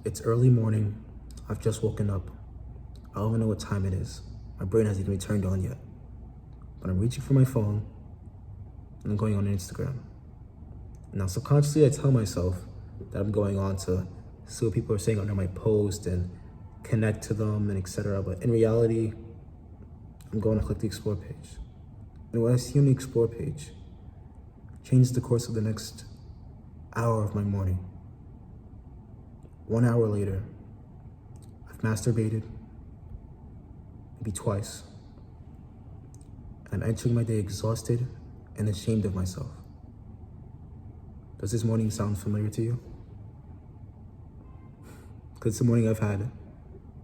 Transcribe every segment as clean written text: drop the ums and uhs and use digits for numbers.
It's early morning. I've just woken up. I don't even know what time it is. My brain hasn't even turned on yet. But I'm reaching for my phone and I'm going on Instagram. Now, subconsciously, I tell myself that I'm going on to see what people are saying under my post and connect to them and etc. But in reality, I'm going to click the explore page. And what I see on the explore page changes the course of the next hour of my morning. 1 hour later, I've masturbated, maybe twice. I'm entering my day exhausted and ashamed of myself. Does this morning sound familiar to you? Because it's a morning I've had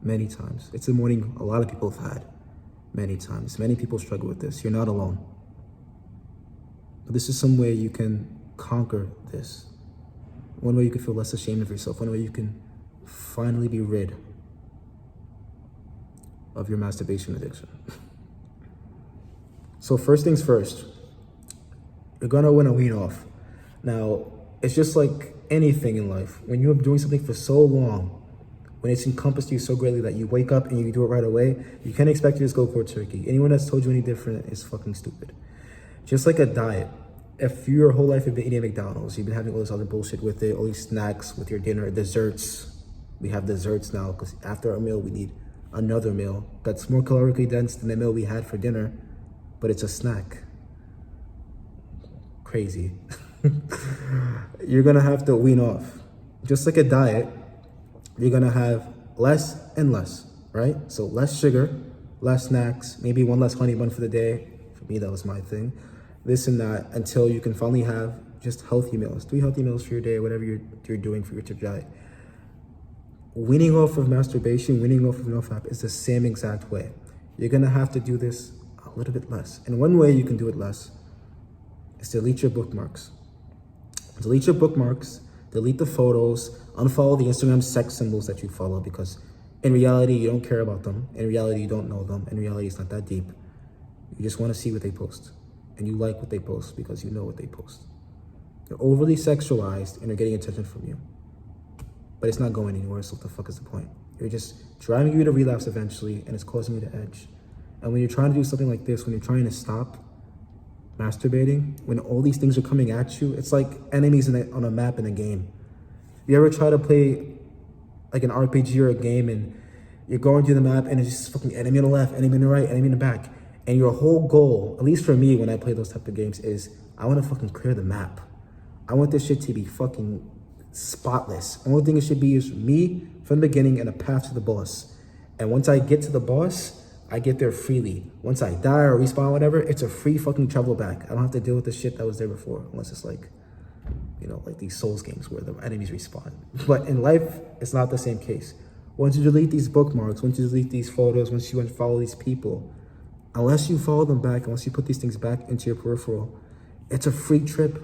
many times. It's a morning a lot of people have had many times. Many people struggle with this. You're not alone. But this is some way you can conquer this. One way you can feel less ashamed of yourself. One way you can finally be rid of your masturbation addiction. So first things first, you're gonna want to wean off. Now, it's just like anything in life. When you're doing something for so long, when it's encompassed you so greatly that you wake up and you do it right away, you can't expect to just go cold turkey. Anyone that's told you any different is fucking stupid. Just like a diet. If your whole life have been eating McDonald's, you've been having all this other bullshit with it, all these snacks with your dinner, desserts. We have desserts now because after our meal, we need another meal that's more calorically dense than the meal we had for dinner, but it's a snack. Crazy. You're gonna have to wean off. Just like a diet, you're gonna have less and less, right? So less sugar, less snacks, maybe one less honey bun for the day. For me, that was my thing. This and that until you can finally have just healthy meals. 3 healthy meals for your day, whatever you're doing for your diet. Weaning off of masturbation, weaning off of NoFap is the same exact way. You're gonna have to do this a little bit less. And one way you can do it less is delete your bookmarks. Delete your bookmarks, delete the photos, unfollow the Instagram sex symbols that you follow because in reality, you don't care about them. In reality, you don't know them. In reality, it's not that deep. You just wanna see what they post. And you like what they post because you know what they post. They're overly sexualized and they're getting attention from you. But it's not going anywhere, so what the fuck is the point? You're just driving you to relapse eventually and it's causing you to edge. And when you're trying to do something like this, when you're trying to stop masturbating, when all these things are coming at you, it's like enemies on a map in a game. You ever try to play like an RPG or a game and you're going through the map and it's just fucking enemy on the left, enemy on the right, enemy in the back. And your whole goal, at least for me when I play those type of games, is I want to fucking clear the map. I want this shit to be fucking spotless. Only thing it should be is me from the beginning and a path to the boss. And once I get to the boss, I get there freely. Once I die or respawn, whatever, it's a free fucking travel back. I don't have to deal with the shit that was there before, unless it's like, you know, like these Souls games where the enemies respawn. But in life, it's not the same case. Once you delete these bookmarks, once you delete these photos, once you unfollow these people, unless you follow them back, unless you put these things back into your peripheral, it's a free trip.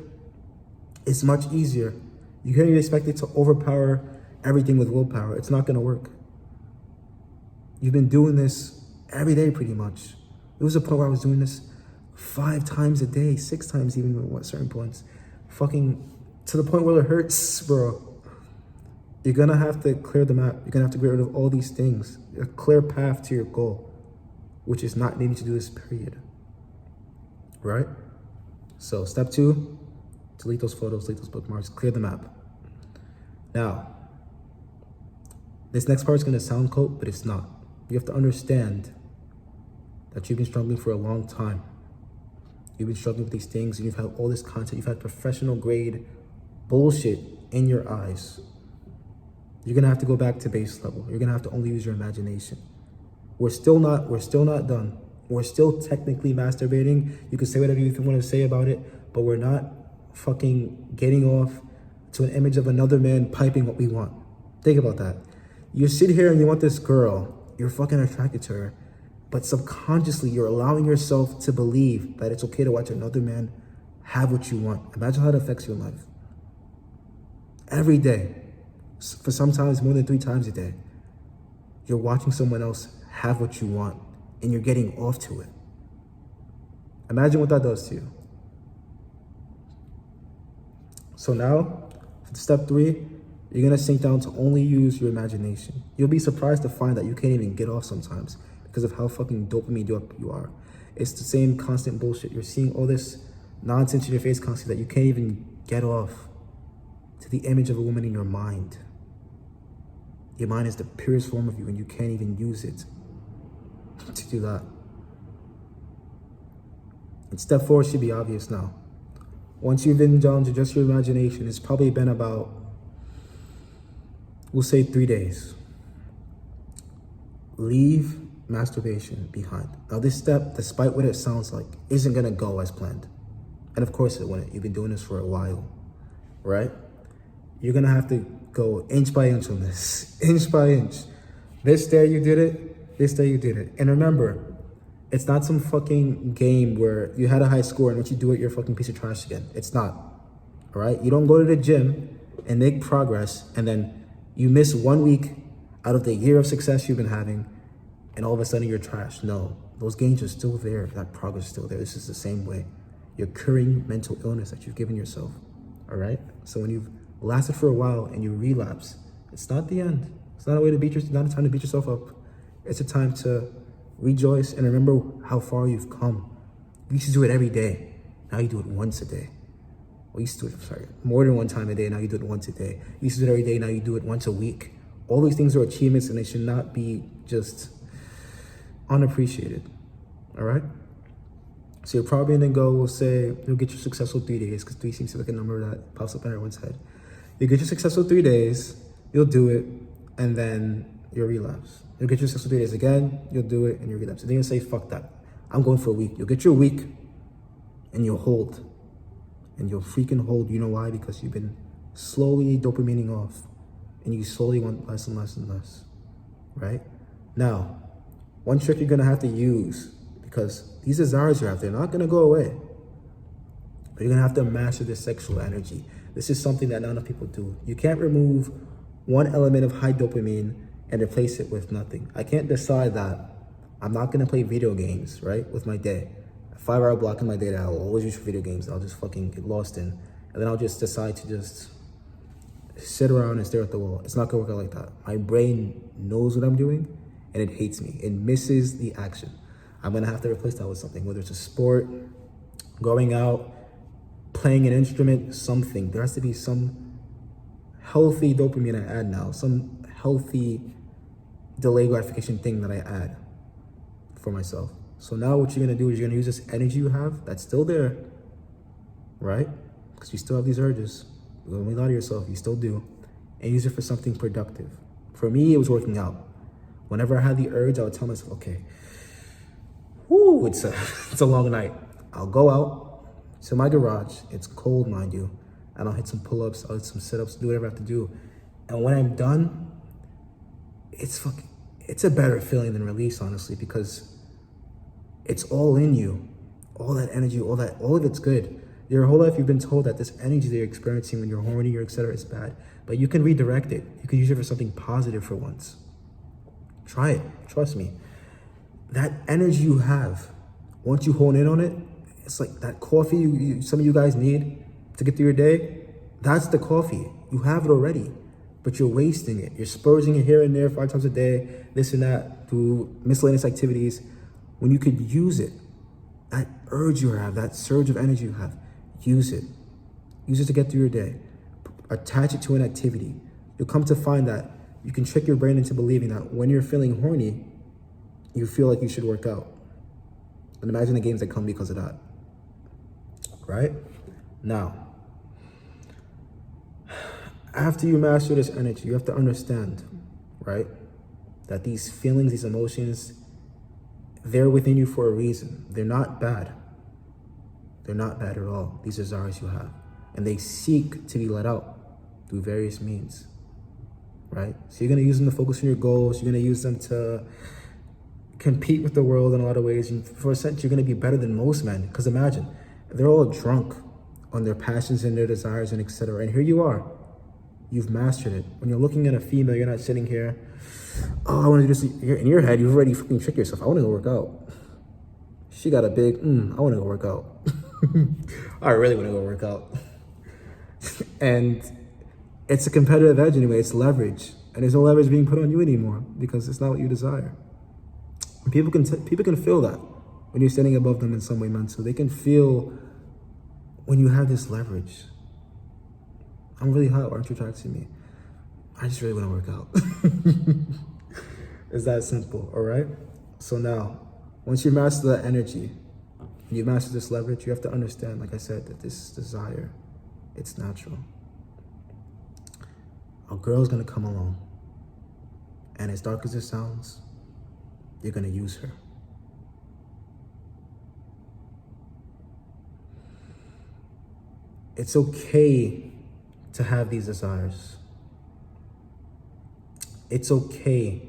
It's much easier. You can't even expect it to overpower everything with willpower. It's not gonna work. You've been doing this every day pretty much. It was a point where I was doing this 5 times a day, 6 times even at certain points. Fucking to the point where it hurts, bro. You're gonna have to clear the map. You're gonna have to get rid of all these things. A clear path to your goal, which is not needing to do this, period. Right? So step 2, delete those photos, delete those bookmarks, clear the map. Now, this next part is gonna sound cold, but it's not. You have to understand that you've been struggling for a long time. You've been struggling with these things and you've had all this content, you've had professional grade bullshit in your eyes. You're gonna have to go back to base level. You're gonna have to only use your imagination. We're still not done. We're still technically masturbating. You can say whatever you want to say about it, but we're not fucking getting off to an image of another man piping what we want. Think about that. You sit here and you want this girl, you're fucking attracted to her, but subconsciously you're allowing yourself to believe that it's okay to watch another man have what you want. Imagine how that affects your life. Every day, for sometimes more than 3 times a day, you're watching someone else have what you want and you're getting off to it. Imagine what that does to you. So now, step 3, You're gonna sink down to only use your imagination. You'll be surprised to find that you can't even get off sometimes because of how fucking dopamine dope you are. It's the same constant bullshit. You're seeing all this nonsense in your face constantly that you can't even get off to the image of a woman in your mind. Your mind is the purest form of you and you can't even use it to do that. And step 4 should be obvious now. Once you've been down to just your imagination, it's probably been about, we'll say 3 days. Leave masturbation behind. Now this step, despite what it sounds like, isn't gonna go as planned. And of course it wouldn't. You've been doing this for a while, right? You're gonna have to go inch by inch on this, inch by inch. This day you did it, this day you did it. And remember, it's not some fucking game where you had a high score and once you do it, you're a fucking piece of trash again. It's not, all right? You don't go to the gym and make progress and then you miss 1 week out of the year of success you've been having and all of a sudden you're trash. No, those gains are still there. That progress is still there. This is the same way. You're curing mental illness that you've given yourself, all right? So when you've lasted for a while and you relapse, it's not the end. It's not a way to not a time to beat yourself up. It's a time to rejoice and remember how far you've come. You used to do it every day. Now you do it once a day. Well, you used to do it, more than one time a day. Now you do it once a day. You used to do it every day. Now you do it once a week. All these things are achievements and they should not be just unappreciated, all right? So you're probably gonna go, we'll say, you'll get your successful 3 days, because 3 seems to be like a number that pops up in everyone's head. You get your successful 3 days, you'll do it, and then you'll relapse. You'll get your successful 3 days again, you'll do it, and you'll relapse. And then you'll say, fuck that. I'm going for a week. You'll get your week, and you'll hold. And you'll freaking hold. You know why? Because you've been slowly dopamining off, and you slowly want less and less and less, right? Now, one trick you're gonna have to use, because these desires you have, they're not gonna go away. But you're gonna have to master this sexual energy. This is something that not enough people do. You can't remove one element of high dopamine and replace it with nothing. I can't decide that I'm not gonna play video games, right, with my day. A 5-hour block in my day that I'll always use for video games, I'll just fucking get lost in. And then I'll just decide to just sit around and stare at the wall. It's not gonna work out like that. My brain knows what I'm doing and it hates me. It misses the action. I'm gonna have to replace that with something, whether it's a sport, going out, playing an instrument, something. There has to be some healthy dopamine I add now, some healthy delayed gratification thing that I add for myself. So now what you're gonna do is you're gonna use this energy you have that's still there, right? Because you still have these urges. Don't lie to yourself, you still do. And use it for something productive. For me, it was working out. Whenever I had the urge, I would tell myself, okay, whoo, it's a long night. I'll go out to my garage. It's cold, mind you. And I'll hit some pull-ups, I'll hit some sit-ups, do whatever I have to do. And when I'm done, it's a better feeling than release, honestly, because it's all in you. All that energy, all of it's good. Your whole life you've been told that this energy that you're experiencing when you're horny or etc. is bad. But you can redirect it. You can use it for something positive for once. Try it, trust me. That energy you have, once you hone in on it, it's like that coffee some of you guys need to get through your day. That's the coffee. You have it already, but you're wasting it. You're spurging it here and there 5 times a day, this and that, through miscellaneous activities, when you could use it. That urge you have, that surge of energy you have, use it. Use it to get through your day. Attach it to an activity. You'll come to find that you can trick your brain into believing that when you're feeling horny, you feel like you should work out. And imagine the games that come because of that, right? Now, after you master this energy, you have to understand, right, that these feelings, these emotions, they're within you for a reason. They're not bad. They're not bad at all. These desires you have. And they seek to be let out through various means, right? So you're gonna use them to focus on your goals. You're gonna use them to compete with the world in a lot of ways. And for a sense, you're gonna be better than most men. Because imagine, they're all drunk on their passions and their desires and etc. And here you are. You've mastered it. When you're looking at a female, you're not sitting here, oh, I want to do this. In your head, you've already fucking tricked yourself. I want to go work out. She got a big, I want to go work out. I really want to go work out. And It's a competitive edge anyway. It's leverage. And there's no leverage being put on you anymore because it's not what you desire. And people can feel that when you're standing above them in some way mentally. They can feel when you have this leverage. I'm really hot. Why aren't you attracting me? I just really want to work out. It's that simple, all right? So now, once you master that energy, and you master this leverage, you have to understand, like I said, that this desire, it's natural. A girl's gonna come along, and as dark as it sounds, you're gonna use her. It's okay to have these desires. It's okay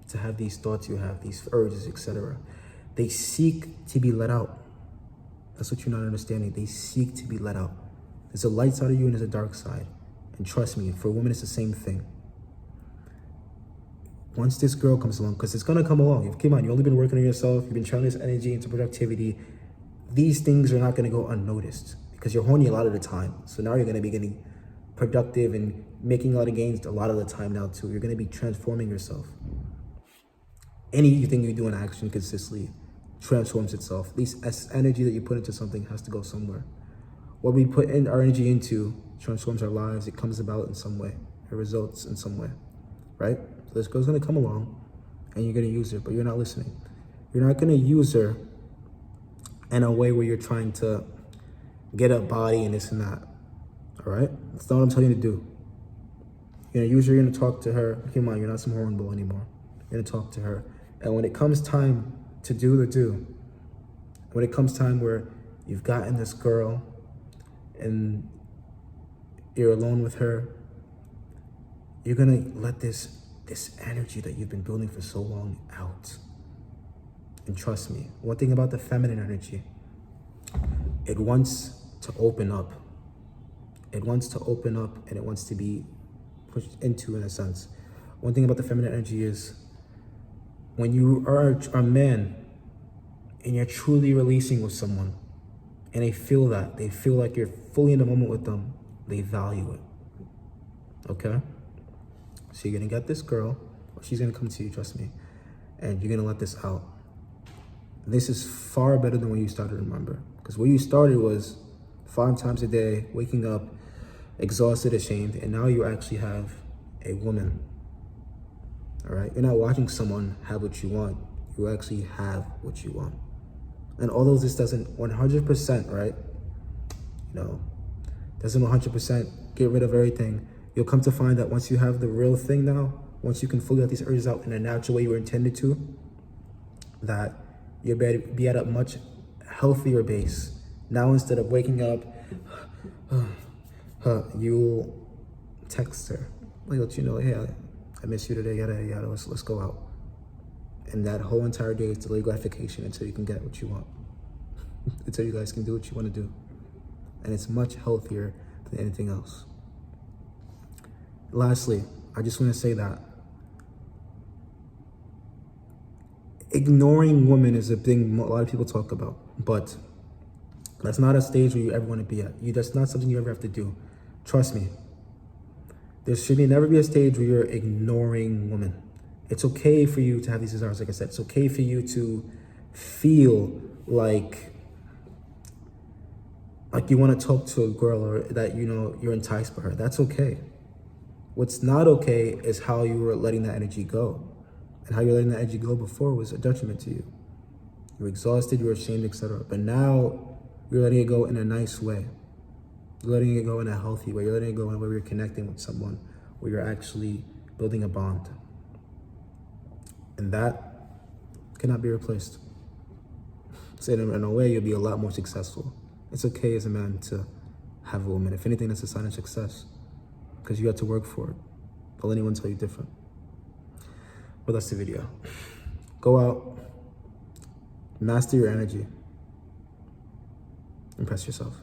to have these thoughts you have, these urges, etc. They seek to be let out. That's what you're not understanding. They seek to be let out. There's a light side of you and there's a dark side. And trust me, for women, it's the same thing. Once this girl comes along, because it's going to come along. Come on, you've only been working on yourself. You've been channeling this energy into productivity. These things are not going to go unnoticed because you're horny a lot of the time. So now you're going to be getting productive and making a lot of gains a lot of the time now too. You're going to be transforming yourself. Anything you do in action consistently transforms itself. At least as energy that you put into something has to go somewhere. What we put in our energy into transforms our lives. It comes about in some way. It results in some way, right? So this girl's gonna come along and you're gonna use her, but you're not listening. You're not gonna use her in a way where you're trying to get a body and this and that, all right? That's not what I'm telling you to do. You're gonna use her, you're gonna talk to her. Come on, you're not some hornball anymore. You're gonna talk to her. And when it comes time to do the do, when it comes time where you've gotten this girl and you're alone with her, you're gonna let this energy that you've been building for so long out. And trust me, one thing about the feminine energy, it wants to open up. It wants to open up and it wants to be pushed into, in a sense. One thing about the feminine energy is when you are a man and you're truly releasing with someone and they feel that, they feel like you're fully in the moment with them, they value it, okay? So you're gonna get this girl, or she's gonna come to you, trust me, and you're gonna let this out. This is far better than when you started, remember? Because where you started was 5 times a day, waking up, exhausted, ashamed, and now you actually have a woman, all right? You're not watching someone have what you want. You actually have what you want. And although this doesn't 100%, right? Doesn't 100% get rid of everything, you'll come to find that once you have the real thing now, once you can fully let these urges out in a natural way you were intended to, that you'll be at a much healthier base. Now, instead of waking up, you'll text her, like, let you know, hey, I miss you today, yada, yada, let's go out. And that whole entire day is delayed gratification until you can get what you want. Until you guys can do what you want to do. And it's much healthier than anything else. Lastly, I just want to say that ignoring women is a thing a lot of people talk about, but that's not a stage where you ever want to be at. That's not something you ever have to do. Trust me. There should never be a stage where you're ignoring women. It's okay for you to have these desires, like I said. It's okay for you to feel like you want to talk to a girl or that, you're enticed by her. That's okay. What's not okay is how you were letting that energy go. And how you're letting that energy go before was a detriment to you. You were exhausted, you were ashamed, etc. But now you're letting it go in a nice way. You're letting it go in a healthy way. You're letting it go in a way where you're connecting with someone, where you're actually building a bond. And that cannot be replaced. So in a way, you'll be a lot more successful. It's okay as a man to have a woman. If anything, that's a sign of success because you had to work for it. Don't let anyone tell you different. But that's the video. Go out, master your energy, impress yourself.